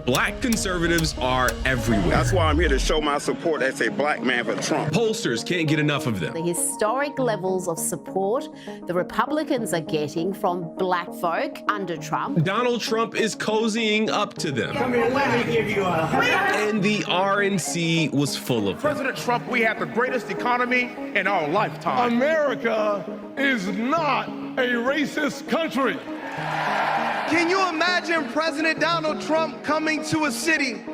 Black conservatives are everywhere. That's why I'm here to show my support as a black man for Trump. Pollsters can't get enough of them. The historic levels of support the Republicans are getting from black folk under Trump. Donald Trump is cozying up to them. Come here, let me give you a And the RNC was full of them. President Trump, we have the greatest economy in our lifetime. America is not a racist country. Can you imagine President Donald Trump coming to a city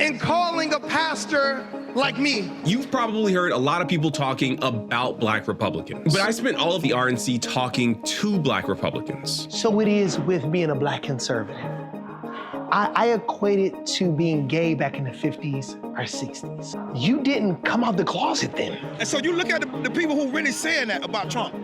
and calling a pastor like me? You've probably heard a lot of people talking about black Republicans, but I spent all of the RNC talking to black Republicans. So it is with being a black conservative. I equate it to being gay back in the 50s or 60s. You didn't come out the closet then. And so you look at the people who really saying that about Trump.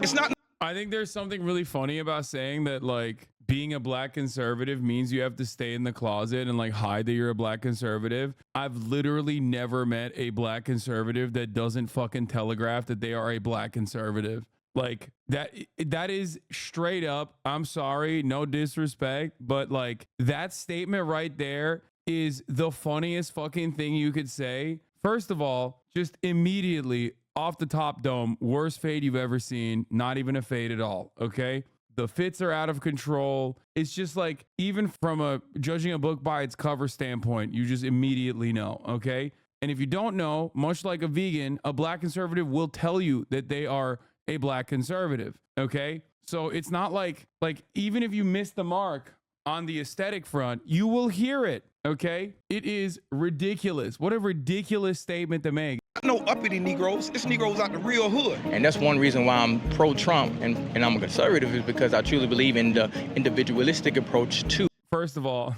It's not. I think there's something really funny about saying that, like, being a black conservative means you have to stay in the closet and like hide that you're a black conservative. I've literally never met a black conservative that doesn't fucking telegraph that they are a black conservative. Like that is straight up. I'm sorry, no disrespect, but like that statement right there is the funniest fucking thing you could say. First of all, just immediately off the top dome, worst fade you've ever seen. Not even a fade at all. Okay. The fits are out of control. It's just like, even from a judging a book by its cover standpoint, you just immediately know, okay? And if you don't know, much like a vegan, a black conservative will tell you that they are a black conservative, okay? So it's not like even if you miss the mark on the aesthetic front, you will hear it, okay? It is ridiculous. What a ridiculous statement to make. No uppity Negroes. It's Negroes out the real hood. And that's one reason why I'm pro-Trump and I'm a conservative, is because I truly believe in the individualistic approach to. First of all,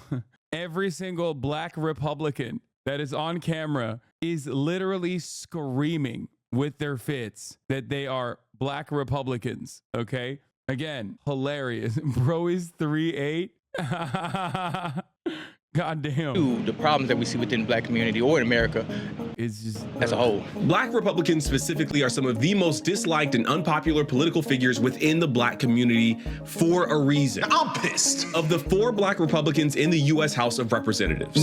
every single black Republican that is on camera is literally screaming with their fits that they are black Republicans, okay? Again, hilarious. Bro is 3'8". God damn. To the problems that we see within the black community or in America is just as a whole. Black Republicans specifically are some of the most disliked and unpopular political figures within the black community for a reason. I'm pissed. Of the 4 black Republicans in the U.S. House of Representatives,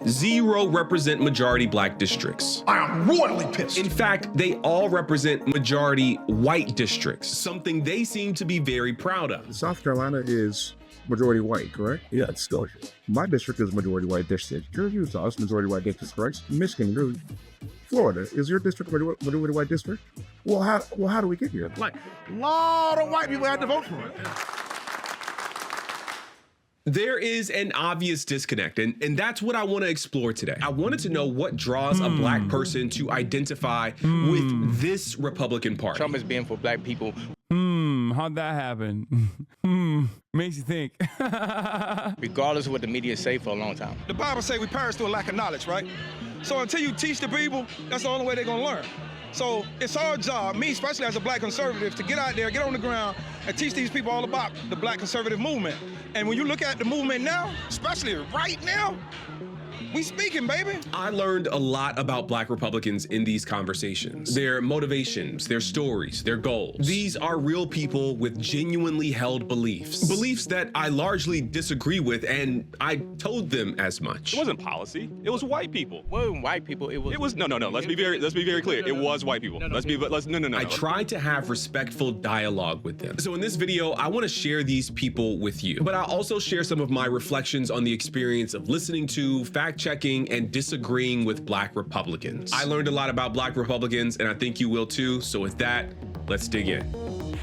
zero represent majority black districts. I am royally pissed. In fact, they all represent majority white districts, something they seem to be very proud of. South Carolina is majority white, correct? Yeah, it's Georgia. My district is majority white district. Your Utah is majority white district, correct? Michigan, Florida, is your district majority white district? Well, how do we get here? Like, a lot of white people had to vote for it. There is an obvious disconnect, and that's what I want to explore today. I wanted to know what draws a black person to identify with this Republican Party. Trump has been for black people. How'd that happen? Makes you think. Regardless of what the media say for a long time. The Bible say we perish through a lack of knowledge, right? So until you teach the people, that's the only way they're gonna learn. So it's our job, me especially as a black conservative, to get out there, get on the ground, and teach these people all about the black conservative movement. And when you look at the movement now, especially right now, we speaking, baby. I learned a lot about black Republicans in these conversations. Their motivations, their stories, their goals. These are real people with genuinely held beliefs. Beliefs that I largely disagree with, and I told them as much. It wasn't policy. It was white people. It wasn't white people. It was no. Let's be very clear. It was white people. No. I tried to have respectful dialogue with them. So in this video, I want to share these people with you, but I'll also share some of my reflections on the experience of listening to, fact-checking, and disagreeing with black Republicans. I learned a lot about black Republicans, and I think you will too. So with that, let's dig in.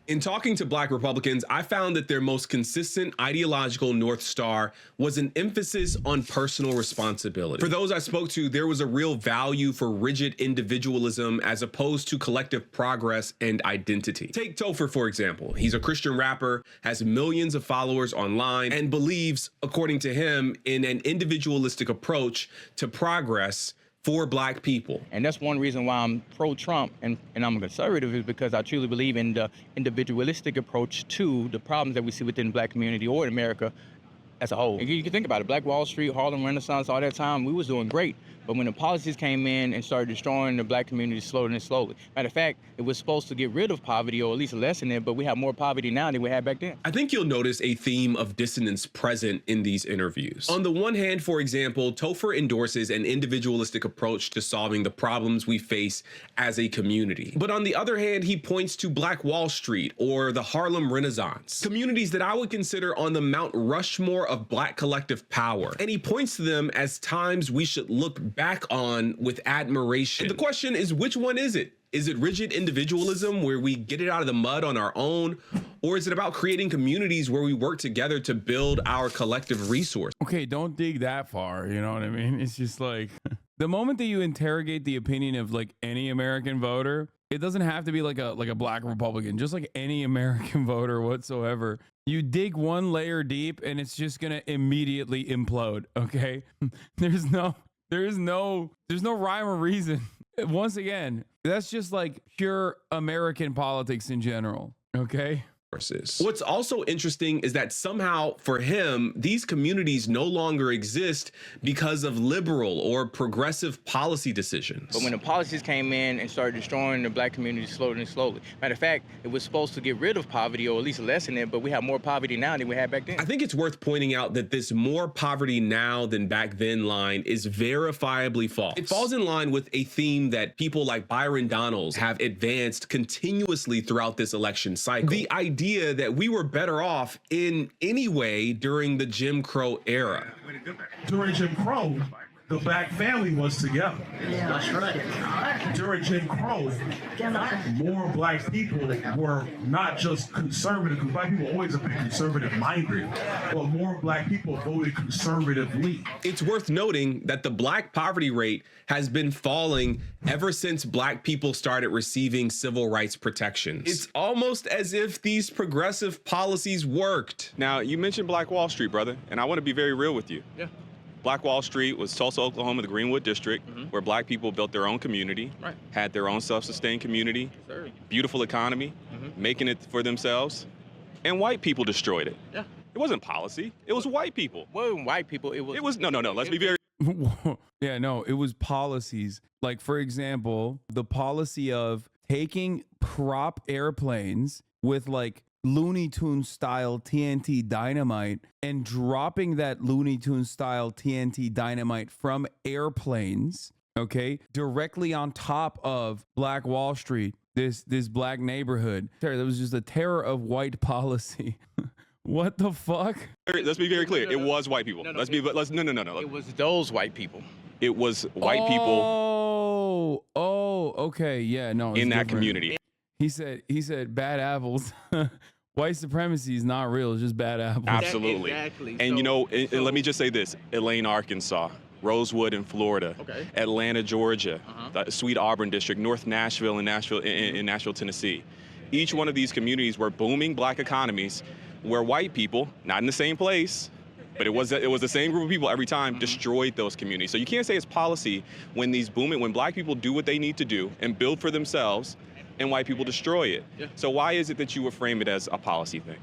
In talking to black Republicans, I found that their most consistent ideological North Star was an emphasis on personal responsibility. For those I spoke to, there was a real value for rigid individualism as opposed to collective progress and identity. Take Topher, for example. He's a Christian rapper, has millions of followers online, and believes, according to him, in an individualistic approach to progress for black people. And that's one reason why I'm pro-Trump and I'm a conservative, is because I truly believe in the individualistic approach to the problems that we see within the black community or in America as a whole. And you can think about it, Black Wall Street, Harlem Renaissance, all that time, we was doing great. But when the policies came in and started destroying the black community slowly and slowly. Matter of fact, it was supposed to get rid of poverty or at least lessen it, but we have more poverty now than we had back then. I think you'll notice a theme of dissonance present in these interviews. On the one hand, for example, Topher endorses an individualistic approach to solving the problems we face as a community. But on the other hand, he points to Black Wall Street or the Harlem Renaissance, communities that I would consider on the Mount Rushmore of Black collective power. And he points to them as times we should look back on with admiration. And the question is, which one is it? Is it rigid individualism where we get it out of the mud on our own? Or is it about creating communities where we work together to build our collective resource? Okay, don't dig that far. You know what I mean? It's just like the moment that you interrogate the opinion of like any American voter, it doesn't have to be like a black Republican, just like any American voter whatsoever. You dig one layer deep and it's just going to immediately implode. Okay. There's no rhyme or reason. Once again, that's just like pure American politics in general. Okay. What's also interesting is that somehow for him, these communities no longer exist because of liberal or progressive policy decisions. But when the policies came in and started destroying the black community slowly and slowly. Matter of fact, it was supposed to get rid of poverty or at least lessen it, but we have more poverty now than we had back then. I think it's worth pointing out that this more poverty now than back then line is verifiably false. It falls in line with a theme that people like Byron Donalds have advanced continuously throughout this election cycle. The idea that we were better off in any way during the Jim Crow era. During Jim Crow, the black family was together. Yeah, that's right. During Jim Crow, more black people were not just conservative, because black people always have been conservative-minded, but more black people voted conservatively. It's worth noting that the black poverty rate has been falling ever since black people started receiving civil rights protections. It's almost as if these progressive policies worked. Now, you mentioned Black Wall Street, brother, and I want to be very real with you. Yeah. Black Wall Street was Tulsa, Oklahoma, the Greenwood District, where black people built their own community, had their own self-sustained community, beautiful economy, making it for themselves, and white people destroyed it. Yeah. It wasn't policy. It was white people. Well, white people, it was no. Let's be very. Yeah, no, it was policies. Like, for example, the policy of taking prop airplanes with like Looney Tunes style TNT dynamite and dropping that Looney Tunes style TNT dynamite from airplanes, okay, directly on top of Black Wall Street, this black neighborhood. That was just a terror of white policy. What the fuck? Let's be very clear. It was white people. No. It was those white people. It was white people. Oh, okay, yeah, no. In that community. He said bad apples. White supremacy is not real. It's just bad apples. Absolutely. Exactly. And and let me just say this: Elaine, Arkansas, Rosewood in Florida, Atlanta, Georgia, the Sweet Auburn District, North Nashville and Nashville, Tennessee. Each one of these communities were booming black economies, where white people, not in the same place, but it was the same group of people every time, destroyed those communities. So you can't say it's policy when when black people do what they need to do and build for themselves, and white people destroy it. Yeah. So why is it that you would frame it as a policy thing?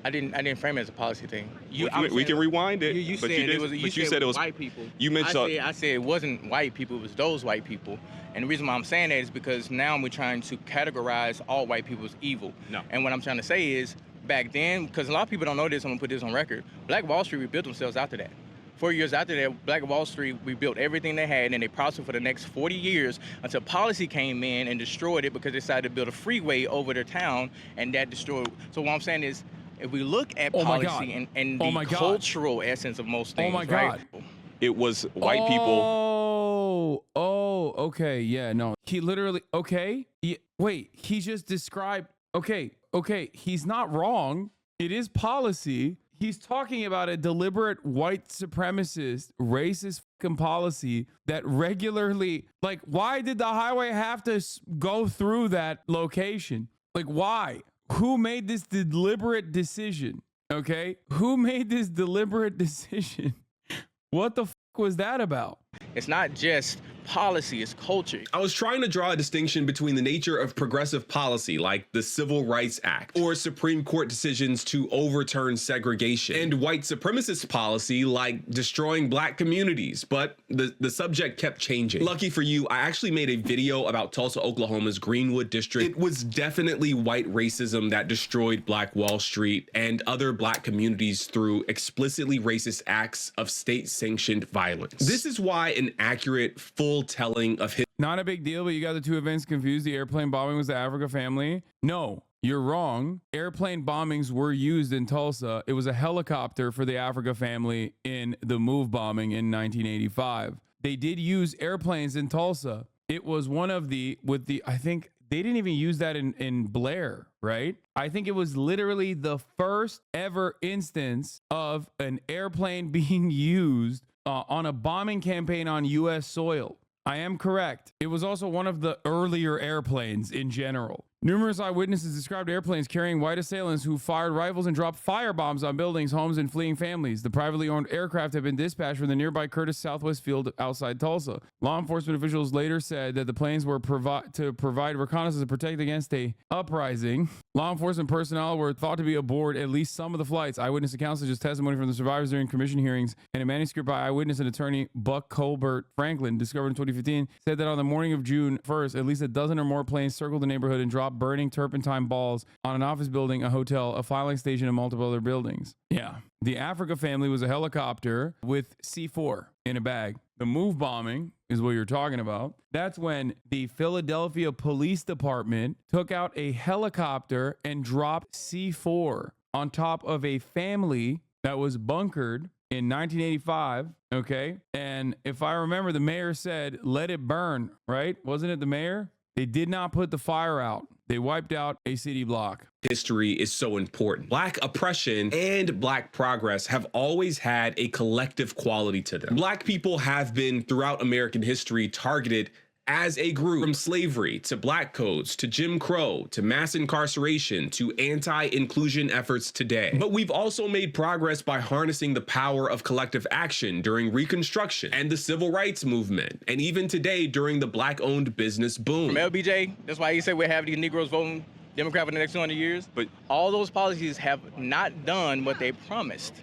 I didn't frame it as a policy thing. We can rewind it. You said it was white people. You mentioned. I said it wasn't white people. It was those white people. And the reason why I'm saying that is because now we're trying to categorize all white people as evil. No. And what I'm trying to say is, back then, because a lot of people don't know this, I'm gonna put this on record. Black Wall Street rebuilt themselves after that. 4 years after that, Black Wall Street rebuilt everything they had, and they prospered for the next 40 years until policy came in and destroyed it because they decided to build a freeway over their town, and that destroyed. So what I'm saying is, if we look at policy and the cultural essence of most things, right? It was white people. Oh, okay, yeah, no. He literally, wait, he just described, okay, he's not wrong. It is policy. He's talking about a deliberate white supremacist, racist fucking policy that regularly, like, why did the highway have to go through that location? Like, why? Who made this deliberate decision? Okay? Who made this deliberate decision? What the fuck was that about? It's not just policy, it's culture. I was trying to draw a distinction between the nature of progressive policy, like the Civil Rights Act, or Supreme Court decisions to overturn segregation, and white supremacist policy, like destroying black communities, but the subject kept changing. Lucky for you, I actually made a video about Tulsa, Oklahoma's Greenwood district. It was definitely white racism that destroyed Black Wall Street and other black communities through explicitly racist acts of state-sanctioned violence. This is why an accurate, full telling of history. Not a big deal, but you got the two events confused. The airplane bombing was the Africa family. No, you're wrong. Airplane bombings were used in Tulsa. It was a helicopter for the Africa family in the MOVE bombing in 1985. They did use airplanes in Tulsa. It was one of the, I think they didn't even use that in Blair, right? I think it was literally the first ever instance of an airplane being used on a bombing campaign on U.S. soil. I am correct. It was also one of the earlier airplanes in general. Numerous eyewitnesses described airplanes carrying white assailants who fired rifles and dropped firebombs on buildings, homes, and fleeing families. The privately owned aircraft had been dispatched from the nearby Curtis Southwest Field outside Tulsa. Law enforcement officials later said that the planes were to provide reconnaissance to protect against a uprising. Law enforcement personnel were thought to be aboard at least some of the flights. Eyewitness accounts such as testimony from the survivors during commission hearings and a manuscript by eyewitness and attorney Buck Colbert Franklin, discovered in 2015, said that on the morning of June 1st, at least a dozen or more planes circled the neighborhood and dropped burning turpentine balls on an office building, a hotel, a filing station, and multiple other buildings. Yeah. The Africa family was a helicopter with C4 in a bag. The MOVE bombing is what you're talking about. That's when the Philadelphia Police Department took out a helicopter and dropped C4 on top of a family that was bunkered in 1985, okay? And if I remember, the mayor said, let it burn, right? Wasn't it the mayor? They did not put the fire out. They wiped out a city block. History is so important. Black oppression and Black progress have always had a collective quality to them. Black people have been, throughout American history, targeted as a group, from slavery to Black codes to Jim Crow to mass incarceration to anti-inclusion efforts today. But we've also made progress by harnessing the power of collective action during Reconstruction and the Civil Rights Movement, and even today during the Black-owned business boom. From LBJ, that's why he said we have these Negroes voting Democrat for the next 200 years. But all those policies have not done what they promised.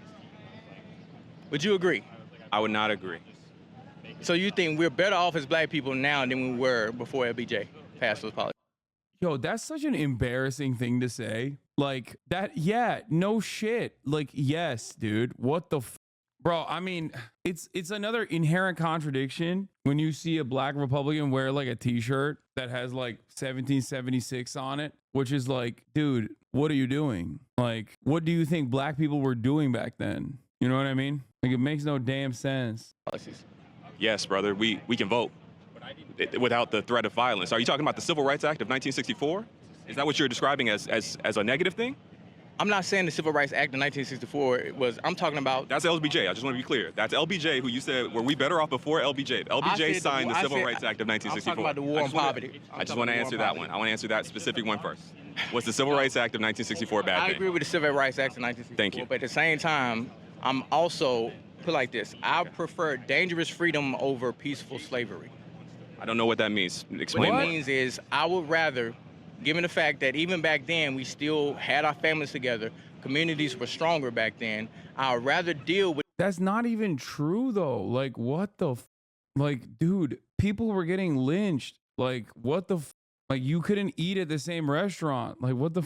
Would you agree? I would not agree. So you think we're better off as black people now than we were before LBJ passed those policies? Yo, that's such an embarrassing thing to say. Like that, yeah, no shit. Like, yes, dude, what the bro, I mean, it's another inherent contradiction when you see a black Republican wear like a t-shirt that has like 1776 on it, which is like, dude, what are you doing? Like, what do you think black people were doing back then? You know what I mean? Like, it makes no damn sense. Policies. Yes, brother, we can vote without the threat of violence. Are you talking about the Civil Rights Act of 1964? Is that what you're describing as a negative thing? I'm not saying the Civil Rights Act of 1964 was, I'm talking about... That's LBJ, I just want to be clear. That's LBJ who you said, were we better off before LBJ? LBJ signed the Civil Rights Act of 1964. I'm talking about the war on poverty. I just want to answer that one. I want to answer that specific one first. Was the Civil Rights Act of 1964 bad thing? I agree with the Civil Rights Act of 1964. Thank you. But at the same time, I'm also... put like this, I prefer dangerous freedom over peaceful slavery. I don't know what that means. Explain. What it means is I would rather, given the fact that even back then we still had our families together, communities were stronger back then, I would rather deal with... That's not even true though. Like, what the like, dude, people were getting lynched. Like, what the like, you couldn't eat at the same restaurant. Like, what the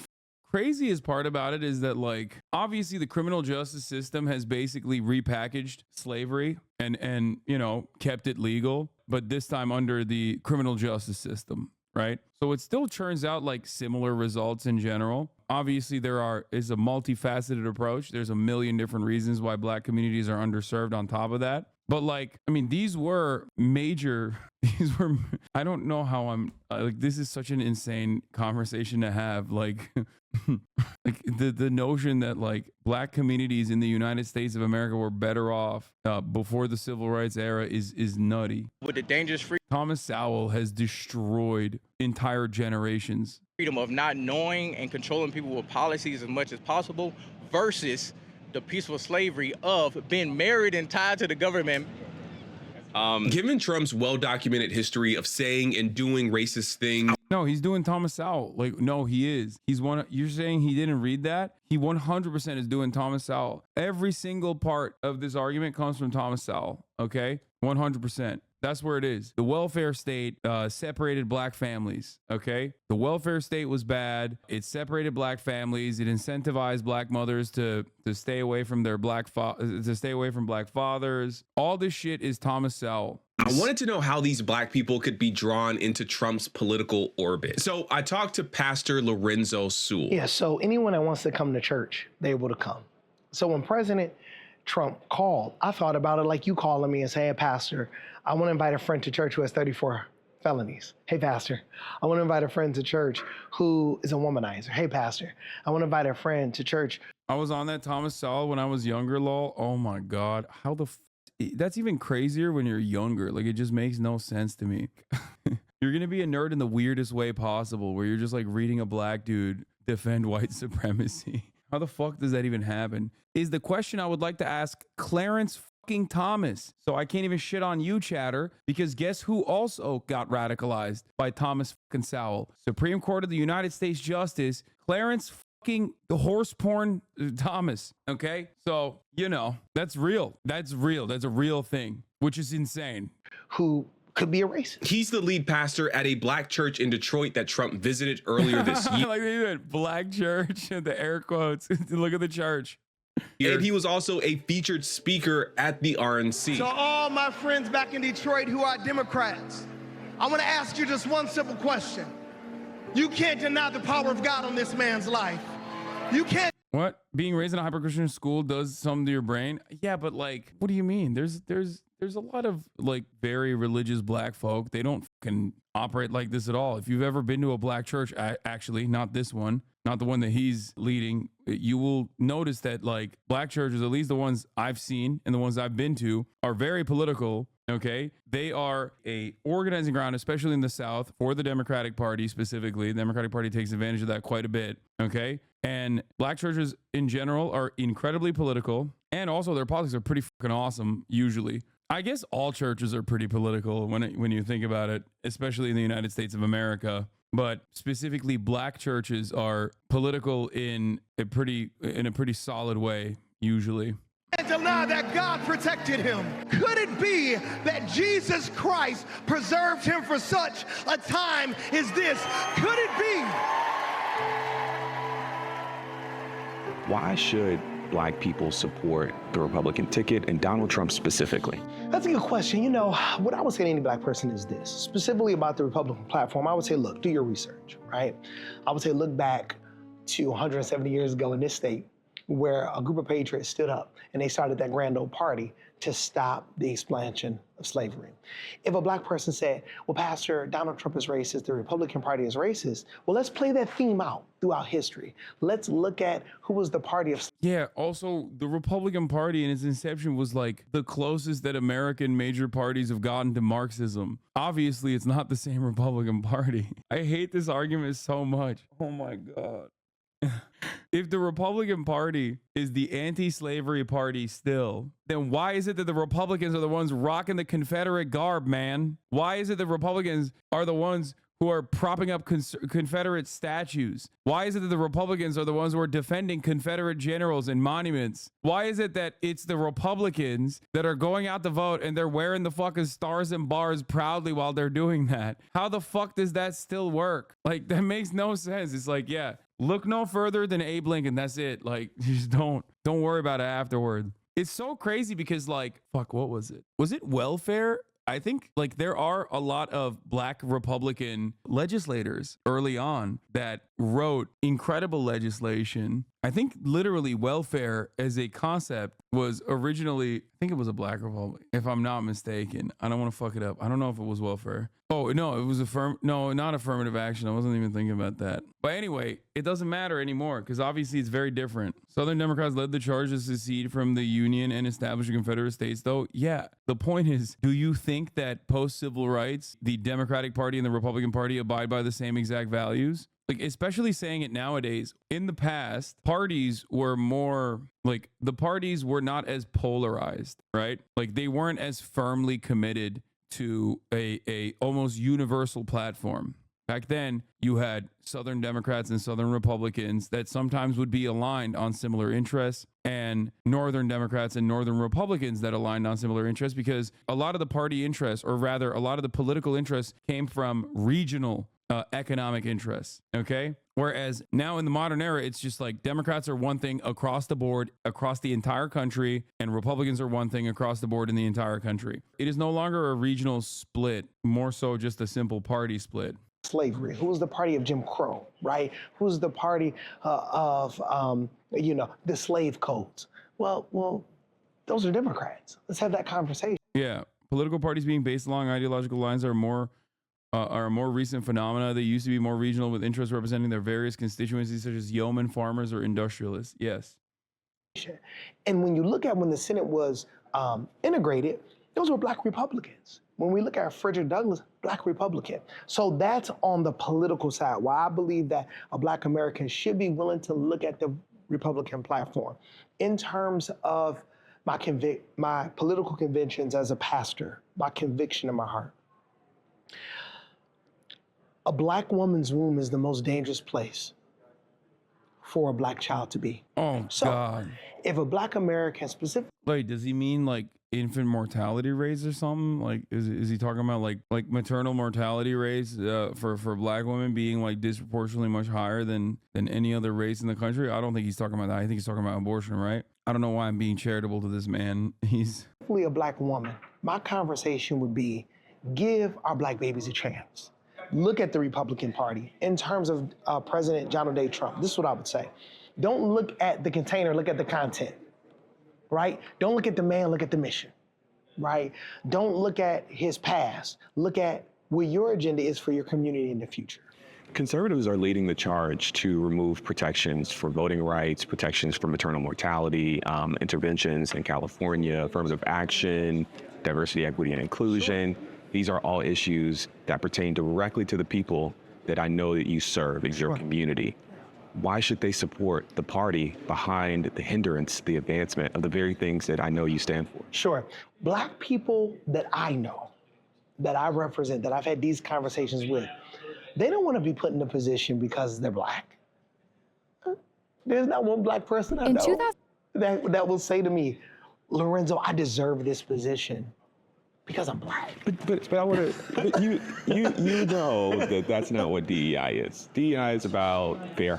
craziest part about it is that, like, obviously the criminal justice system has basically repackaged slavery and you know, kept it legal, but this time under the criminal justice system, right? So it still churns out like similar results in general. Obviously there is a multifaceted approach. There's a million different reasons why black communities are underserved on top of that. But like, I mean, these were, I don't know how like, this is such an insane conversation to have. Like, like the notion that like black communities in the United States of America were better off before the civil rights era is nutty. With the dangerous freedom. Thomas Sowell has destroyed entire generations. Freedom of not knowing and controlling people with policies as much as possible versus the peaceful slavery of being married and tied to the government Given Trump's well-documented history of saying and doing racist things. No, he's doing Thomas Sowell. Like, no, he is. He's one. You're saying he didn't read that? He 100% is doing Thomas Sowell. Every single part of this argument comes from Thomas Sowell. Okay, 100%. That's where it is. The welfare state separated black families. Okay, the welfare state was bad. It separated black families. It incentivized black mothers to stay away from their black fathers. All this shit is Thomas Sowell. I wanted to know how these black people could be drawn into Trump's political orbit. So I talked to Pastor Lorenzo Sewell. Yeah, so anyone that wants to come to church, they're able to come. So when President Trump called, I thought about it like you calling me and say, hey, Pastor, I want to invite a friend to church who has 34 felonies. Hey, Pastor, I want to invite a friend to church who is a womanizer. Hey, Pastor, I want to invite a friend to church. I was on that Thomas Sowell when I was younger, lol. Oh my God. How the that's even crazier when you're younger. Like, it just makes no sense to me. You're going to be a nerd in the weirdest way possible, where you're just like reading a black dude defend white supremacy. How the fuck does that even happen? Is the question I would like to ask Clarence fucking Thomas. So I can't even shit on you, chatter, because guess who also got radicalized by Thomas fucking Sowell? Supreme Court of the United States Justice Clarence fucking the horse porn Thomas. Okay, so you know that's real. That's real. That's a real thing, which is insane. Who could be a racist. He's the lead pastor at a black church in Detroit that Trump visited earlier this year. Like they did black church, the air quotes. Look at the church. And he was also a featured speaker at the RNC. So all my friends back in Detroit who are Democrats, I want to ask you just one simple question. You can't deny the power of God on this man's life. You can't. What? Being raised in a hyper-Christian school does something to your brain? Yeah, but like, what do you mean? There's a lot of like very religious black folk. They don't fucking operate like this at all. If you've ever been to a black church, actually, not this one, not the one that he's leading, you will notice that like black churches, at least the ones I've seen and the ones I've been to, are very political. Okay, they are a organizing ground, especially in the South, for the Democratic Party specifically. The Democratic Party takes advantage of that quite a bit. Okay, and black churches in general are incredibly political, and also their politics are pretty fucking awesome usually. I guess all churches are pretty political when you think about it, especially in the United States of America. But specifically, black churches are political in a pretty solid way usually. And deny that God protected him. Could it be that Jesus Christ preserved him for such a time as this? Could it be? Why should black people support the Republican ticket and Donald Trump specifically? That's a good question. You know, what I would say to any black person is this, specifically about the Republican platform. I would say, look, do your research, right? I would say, look back to 170 years ago in this state, where a group of patriots stood up and they started that grand old party to stop the expansion of slavery. If a black person said, well, Pastor, Donald Trump is racist, the Republican Party is racist, well, let's play that theme out throughout history. Let's look at who was the party of... Yeah, also, the Republican Party in its inception was like the closest that American major parties have gotten to Marxism. Obviously, it's not the same Republican Party. I hate this argument so much. Oh my God. If the Republican Party is the anti-slavery party still, then why is it that the Republicans are the ones rocking the Confederate garb, man? Why is it that Republicans are the ones who are propping up Confederate statues? Why is it that the Republicans are the ones who are defending Confederate generals and monuments? Why is it that it's the Republicans that are going out to vote and they're wearing the fucking stars and bars proudly while they're doing that? How the fuck does that still work? Like, that makes no sense. It's like, yeah, look no further than Abe Lincoln. That's it. Like, just don't worry about it afterward. It's so crazy because, like, fuck, what was it? Was it welfare? I think like there are a lot of black Republican legislators early on that wrote incredible legislation. I think literally welfare as a concept was originally, I think it was a black Republican, if I'm not mistaken. I don't want to fuck it up. I don't know if it was welfare. Oh, no, it was not affirmative action. I wasn't even thinking about that. But anyway, it doesn't matter anymore because obviously it's very different. Southern Democrats led the charge to secede from the Union and establish a Confederate States, though. Yeah, the point is, do you think that post-civil rights, the Democratic Party and the Republican Party abide by the same exact values? like, especially saying it nowadays. In the past, parties were more like, the parties were not as polarized, right? Like, they weren't as firmly committed to a almost universal platform. Back then, you had Southern Democrats and Southern Republicans that sometimes would be aligned on similar interests, and Northern Democrats and Northern Republicans that aligned on similar interests, because a lot of the party interests, or rather a lot of the political interests, came from regional economic interests. Okay. Whereas now in the modern era, it's just like Democrats are one thing across the board, across the entire country, and Republicans are one thing across the board in the entire country. It is no longer a regional split, more so just a simple party split. Slavery? Who was the party of Jim Crow, right? Who's the party of the slave codes? Well, those are Democrats. Let's have that conversation. Yeah, political parties being based along ideological lines are a more recent phenomena. They used to be more regional, with interests representing their various constituencies, such as yeomen, farmers, or industrialists. Yes. And when you look at when the Senate was integrated, those were Black Republicans. When we look at Frederick Douglass, Black Republican. So that's on the political side, why I believe that a Black American should be willing to look at the Republican platform. In terms of my political convictions as a pastor, my conviction in my heart, a Black woman's womb is the most dangerous place for a Black child to be. Oh, so God. If a Black American specifically... Wait, does he mean like infant mortality rates or something? Like, is he talking about like maternal mortality rates for Black women being like disproportionately much higher than any other race in the country? I don't think he's talking about that. I think he's talking about abortion, right? I don't know why I'm being charitable to this man. He's a Black woman. My conversation would be, give our Black babies a chance. Look at the Republican Party in terms of President Donald J. Trump. This is what I would say. Don't look at the container, look at the content, right? Don't look at the man, look at the mission, right? Don't look at his past. Look at what your agenda is for your community in the future. Conservatives are leading the charge to remove protections for voting rights, protections for maternal mortality, interventions in California, affirmative action, diversity, equity, and inclusion. These are all issues that pertain directly to the people that I know that you serve in your community. Why should they support the party behind the hindrance, the advancement of the very things that I know you stand for? Sure. Black people that I know, that I represent, that I've had these conversations with, they don't want to be put in a position because they're Black. There's not one Black person I know that will say to me, Lorenzo, I deserve this position because I'm Black. But I want to. You know that that's not what DEI is. DEI is about fair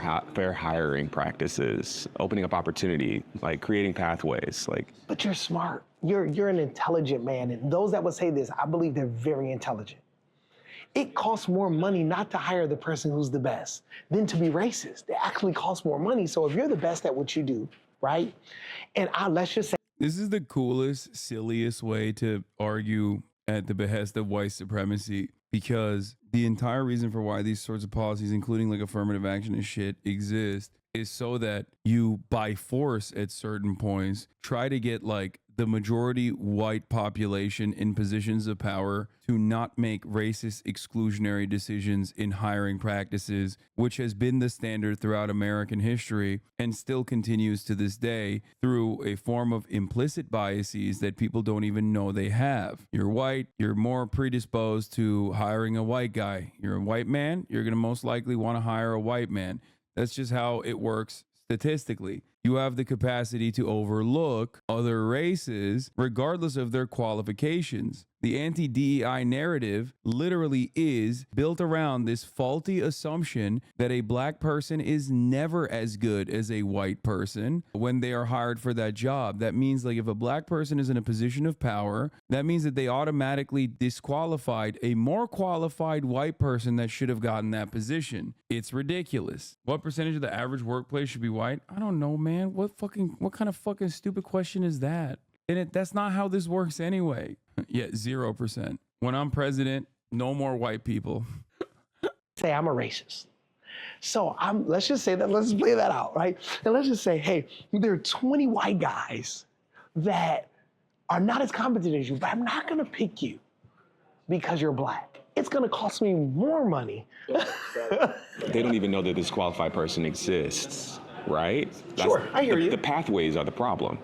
hiring practices, opening up opportunity, like creating pathways, like. But you're smart. You're an intelligent man, and those that would say this, I believe they're very intelligent. It costs more money not to hire the person who's the best than to be racist. It actually costs more money. So if you're the best at what you do, right? And let's just say. This is the coolest, silliest way to argue at the behest of white supremacy, because the entire reason for why these sorts of policies, including like affirmative action and shit, exist is so that you, by force at certain points, try to get like the majority white population in positions of power to not make racist exclusionary decisions in hiring practices, which has been the standard throughout American history and still continues to this day through a form of implicit biases that people don't even know they have. You're white, you're more predisposed to hiring a white guy. You're a white man, you're going to most likely want to hire a white man. That's just how it works statistically. You have the capacity to overlook other races regardless of their qualifications. The anti-DEI narrative literally is built around this faulty assumption that a Black person is never as good as a white person when they are hired for that job. That means like if a Black person is in a position of power, that means that they automatically disqualified a more qualified white person that should have gotten that position. It's ridiculous. What percentage of the average workplace should be white? I don't know, man. What kind of fucking stupid question is that? And that's not how this works anyway. Yeah, 0%. When I'm president, no more white people. Say I'm a racist. So let's just say that, let's play that out, right? And let's just say, hey, there are 20 white guys that are not as competent as you, but I'm not gonna pick you because you're Black. it's going to cost me more money. They don't even know that this qualified person exists, right? Sure, I hear you. The pathways are the problem.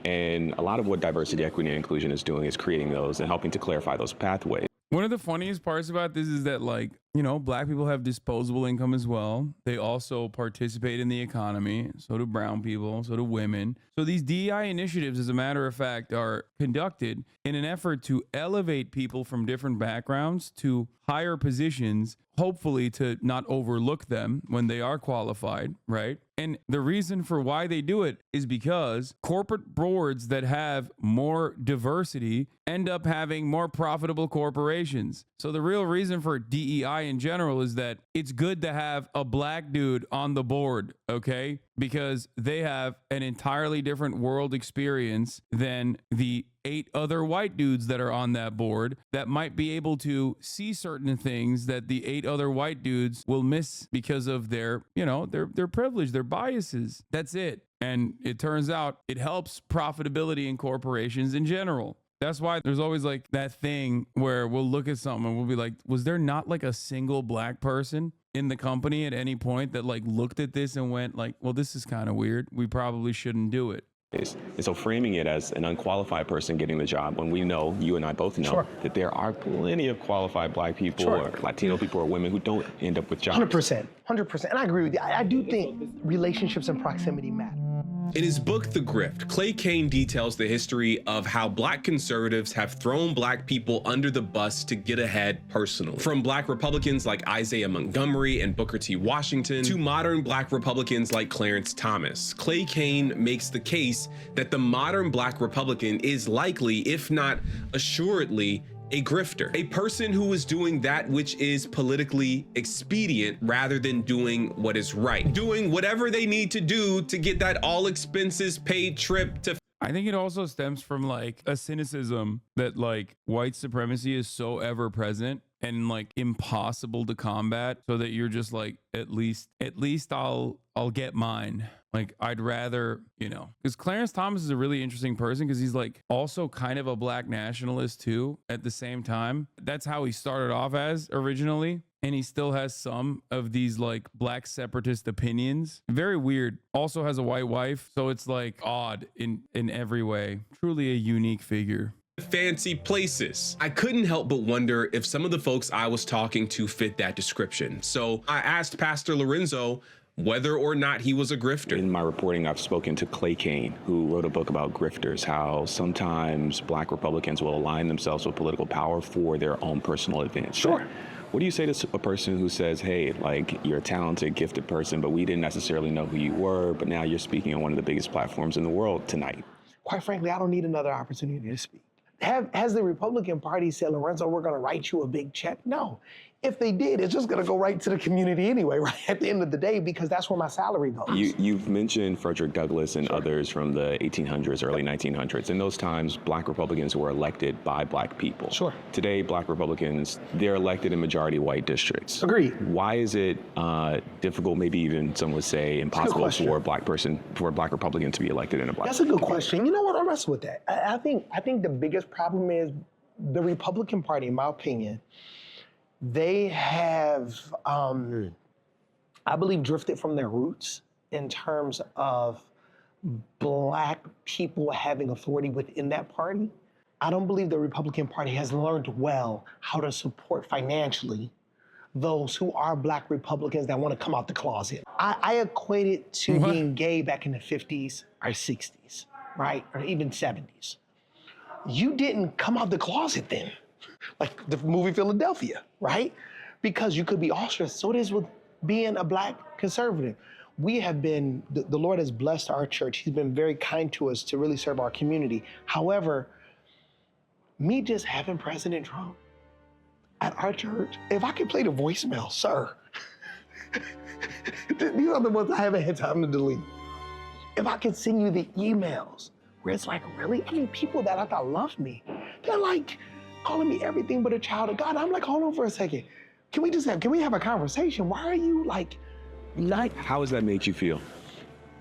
And a lot of what diversity, equity, and inclusion is doing is creating those and helping to clarify those pathways. One of the funniest parts about this is that, like, you know, black people have disposable income as well. They also participate in the economy. So do brown people, so do women. So these DEI initiatives, as a matter of fact, are conducted in an effort to elevate people from different backgrounds to higher positions, hopefully to not overlook them when they are qualified, right? And the reason for why they do it is because corporate boards that have more diversity end up having more profitable corporations. So the real reason for DEI in general is that it's good to have a black dude on the board, okay? Because they have an entirely different world experience than the 8 other white dudes that are on that board that might be able to see certain things that the 8 other white dudes will miss because of their, you know, their privilege, their biases. That's it. And it turns out it helps profitability in corporations in general. That's why there's always like that thing where we'll look at something and we'll be like, was there not like a single black person in the company at any point that like looked at this and went like, well, this is kind of weird. We probably shouldn't do it. And so framing it as an unqualified person getting the job when we know, you and I both know, that there are plenty of qualified black people or Latino people or women who don't end up with jobs. 100%. And I agree with you. I do think relationships and proximity matter. In his book, The Grift, Clay Cane details the history of how black conservatives have thrown black people under the bus to get ahead personally. From black Republicans like Isaiah Montgomery and Booker T. Washington to modern black Republicans like Clarence Thomas. Clay Cane makes the case that the modern black Republican is likely, if not assuredly, a grifter, a person who is doing that which is politically expedient rather than doing what is right, doing whatever they need to do to get that all expenses paid trip to. I think it also stems from like a cynicism that like white supremacy is so ever present and like impossible to combat, so that you're just like, at least I'll get mine. Like, I'd rather, you know, because Clarence Thomas is a really interesting person because he's like also kind of a black nationalist too at the same time. That's how he started off as originally. And he still has some of these like black separatist opinions. Very weird. Also has a white wife. So it's like odd in every way. Truly a unique figure. Fancy places. I couldn't help but wonder if some of the folks I was talking to fit that description. So I asked Pastor Lorenzo whether or not he was a grifter. In my reporting, I've spoken to Clay Cane, who wrote a book about grifters, how sometimes black Republicans will align themselves with political power for their own personal advantage. Sure. What do you say to a person who says, hey, like, you're a talented, gifted person, but we didn't necessarily know who you were, but now you're speaking on one of the biggest platforms in the world tonight? Quite frankly, I don't need another opportunity to speak. Has the Republican Party said, Lorenzo, we're going to write you a big check? No. If they did, it's just going to go right to the community anyway, right at the end of the day, because that's where my salary goes. You've mentioned Frederick Douglass and others from the 1800s, early 1900s. In those times, black Republicans were elected by black people. Sure. Today, black Republicans, they're elected in majority white districts. Agreed. Why is it difficult, maybe even some would say impossible for a black Republican to be elected in a black That's a good question. You know what? I'll wrestle with that. I think the biggest problem is the Republican Party, in my opinion, they have, I believe, drifted from their roots in terms of black people having authority within that party. I don't believe the Republican Party has learned well how to support financially those who are black Republicans that want to come out the closet. I equate it to being gay back in the 50s or 60s, right? Or even 70s. You didn't come out the closet then. Like the movie Philadelphia, right? Because you could be ostracized. So it is with being a black conservative. We have been, the Lord has blessed our church. He's been very kind to us to really serve our community. However, me just having President Trump at our church, if I could play the voicemail, sir, these are the ones I haven't had time to delete. If I could send you the emails where it's like, really? I mean, people that I thought loved me, they're like, calling me everything but a child of God. I'm like, hold on for a second. Can we have a conversation? Why are you like? How does that make you feel?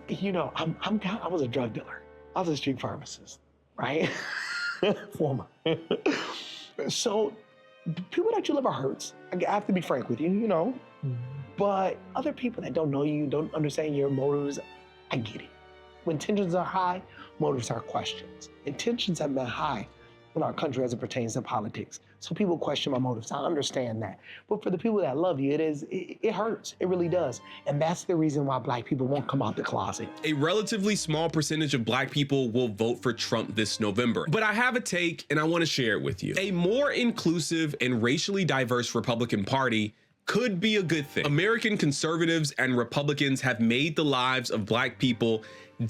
You know, I was a drug dealer. I was a street pharmacist, right? Former. So people that you love are hurts. I have to be frank with you, you know. But other people that don't know you, don't understand your motives, I get it. When tensions are high, motives are questions. And tensions have been high in our country as it pertains to politics. So people question my motives. I understand that. But for the people that love you, it hurts. It really does. And that's the reason why Black people won't come out the closet. A relatively small percentage of Black people will vote for Trump this November. But I have a take and I want to share it with you. A more inclusive and racially diverse Republican Party could be a good thing. American conservatives and Republicans have made the lives of Black people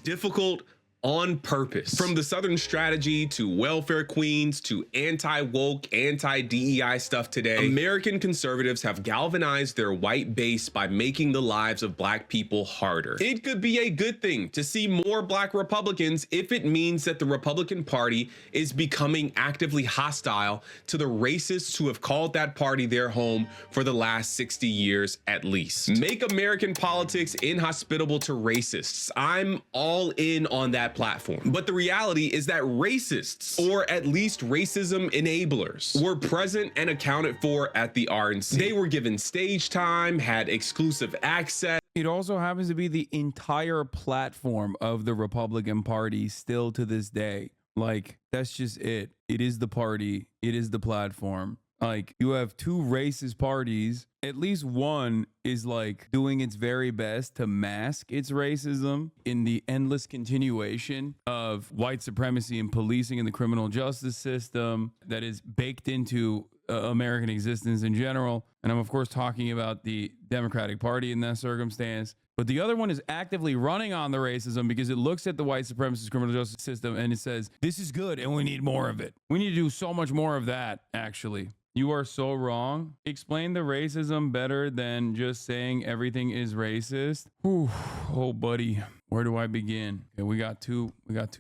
difficult on purpose. From the Southern strategy to welfare queens to anti-woke, anti-DEI stuff today, American conservatives have galvanized their white base by making the lives of Black people harder. It could be a good thing to see more Black Republicans if it means that the Republican Party is becoming actively hostile to the racists who have called that party their home for the last 60 years at least. Make American politics inhospitable to racists. I'm all in on that platform. But the reality is that racists, or at least racism enablers, were present and accounted for at the RNC. They were given stage time, had exclusive access. It also happens to be the entire platform of the Republican Party still to this day. Like, that's just it. It is the party. It is the platform. Like, you have two racist parties. At least one is like doing its very best to mask its racism in the endless continuation of white supremacy and policing in the criminal justice system that is baked into American existence in general. And I'm, of course, talking about the Democratic Party in that circumstance. But the other one is actively running on the racism because it looks at the white supremacist criminal justice system and it says, this is good and we need more of it. We need to do so much more of that, actually. You are so wrong. Explain the racism better than just saying everything is racist. Whew. Oh, buddy. Where do I begin? Okay, we got two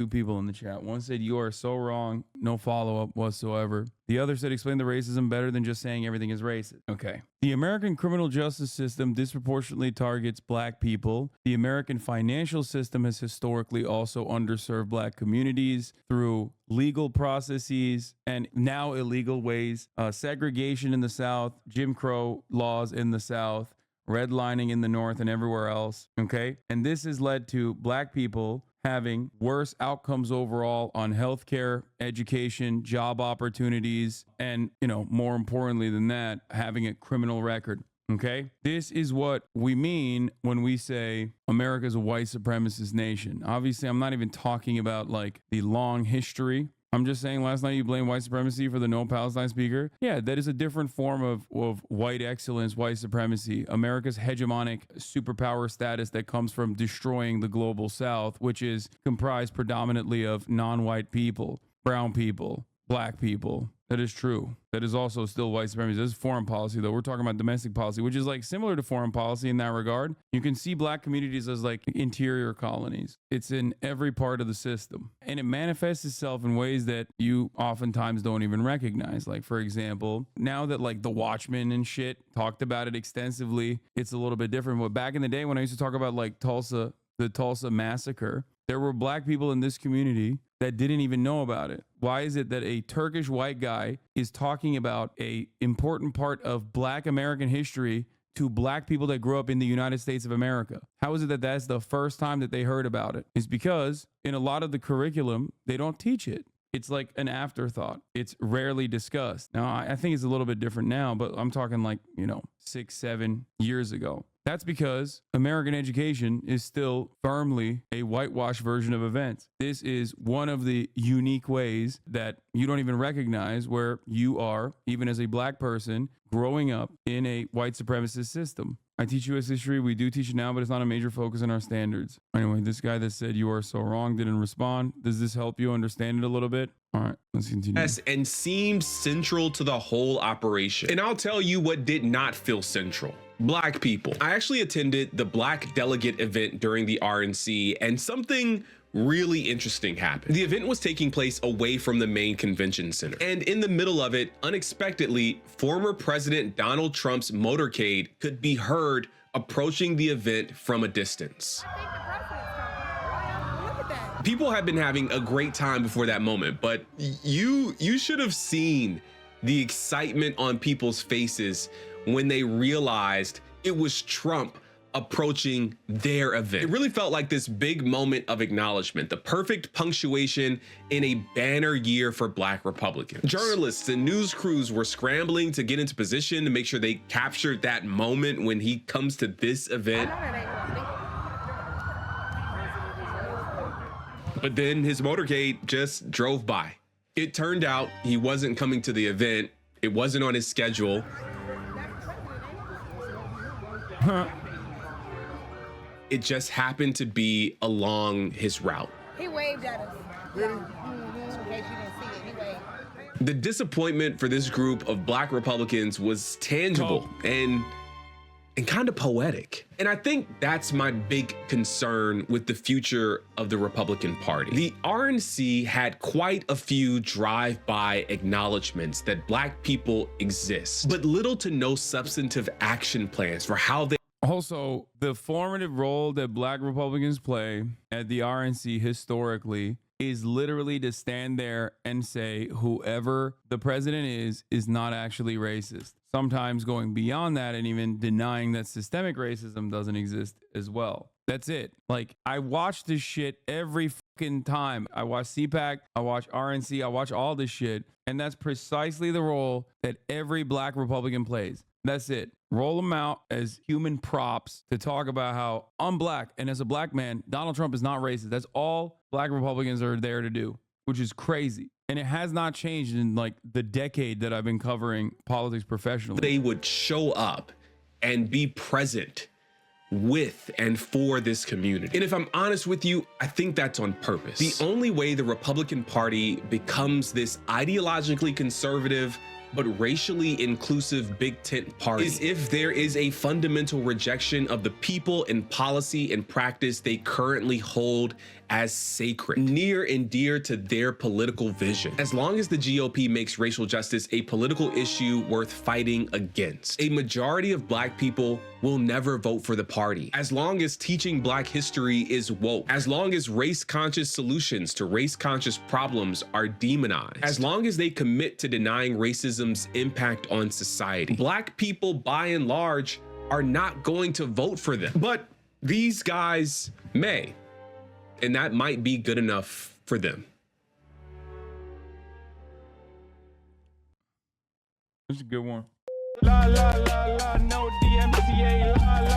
people in the chat. One said, you are so wrong. No follow-up whatsoever. The other said, explain the racism better than just saying everything is racist. Okay. The American criminal justice system disproportionately targets Black people. The American financial system has historically also underserved Black communities through legal processes and now illegal ways, segregation in the South, Jim Crow laws in the South, redlining in the North and everywhere else, okay? And this has led to Black people having worse outcomes overall on healthcare, education, job opportunities, and, you know, more importantly than that, having a criminal record, okay? This is what we mean when we say America's a white supremacist nation. Obviously, I'm not even talking about like the long history. I'm just saying last night you blamed white supremacy for the No Palestine speaker. Yeah, that is a different form of white excellence, white supremacy. America's hegemonic superpower status that comes from destroying the global South, which is comprised predominantly of non-white people, brown people, Black people. That is true. That is also still white supremacy. This is foreign policy, though. We're talking about domestic policy, which is like similar to foreign policy in that regard. You can see Black communities as like interior colonies. It's in every part of the system. And it manifests itself in ways that you oftentimes don't even recognize. Like, for example, now that like the Watchmen and shit talked about it extensively, it's a little bit different. But back in the day when I used to talk about like Tulsa, the Tulsa massacre, there were Black people in this community that didn't even know about it. Why is it that a Turkish white guy is talking about a important part of Black American history to Black people that grew up in the United States of America? How is it that that's the first time that they heard about it? It's because in a lot of the curriculum, they don't teach it. It's like an afterthought. It's rarely discussed. Now, I think it's a little bit different now, but I'm talking like, 6, 7 years ago. That's because American education is still firmly a whitewash version of events. This is one of the unique ways that you don't even recognize where you are, even as a Black person, growing up in a white supremacist system. I teach U.S. history. We do teach it now, but it's not a major focus in our standards. Anyway, this guy that said you are so wrong didn't respond. Does this help you understand it a little bit? All right, let's continue. Yes, and seemed central to the whole operation. And I'll tell you what did not feel central. Black people. I actually attended the Black delegate event during the RNC, and something really interesting happened. The event was taking place away from the main convention center. And in the middle of it, unexpectedly, former President Donald Trump's motorcade could be heard approaching the event from a distance. People have been having a great time before that moment, but you should have seen the excitement on people's faces when they realized it was Trump approaching their event. It really felt like this big moment of acknowledgement, the perfect punctuation in a banner year for Black Republicans. Journalists and news crews were scrambling to get into position to make sure they captured that moment when he comes to this event. But then his motorcade just drove by. It turned out he wasn't coming to the event. It wasn't on his schedule. It just happened to be along his route. He waved at us. In case you didn't see it, he waved. The disappointment for this group of Black Republicans was tangible and kind of poetic. And I think that's my big concern with the future of the Republican Party. The RNC had quite a few drive-by acknowledgments that Black people exist, but little to no substantive action plans for how they Also, the formative role that Black Republicans play at the RNC historically is literally to stand there and say whoever the president is not actually racist. Sometimes going beyond that and even denying that systemic racism doesn't exist as well. That's it. Like, I watch this shit every fucking time. I watch CPAC, I watch RNC, I watch all this shit. And that's precisely the role that every Black Republican plays. That's it. Roll them out as human props to talk about how I'm Black. And as a Black man, Donald Trump is not racist. That's all Black Republicans are there to do, which is crazy. And it has not changed in like the decade that I've been covering politics professionally. They would show up and be present with and for this community. And if I'm honest with you, I think that's on purpose. The only way the Republican Party becomes this ideologically conservative but racially inclusive big tent party is if there is a fundamental rejection of the people and policy and practice they currently hold as sacred, near and dear to their political vision. As long as the GOP makes racial justice a political issue worth fighting against, a majority of Black people will never vote for the party. As long as teaching Black history is woke, as long as race-conscious solutions to race-conscious problems are demonized, as long as they commit to denying racism's impact on society, Black people, by and large, are not going to vote for them. But these guys may. And that might be good enough for them. That's a good one. La la la la, no DMCA, la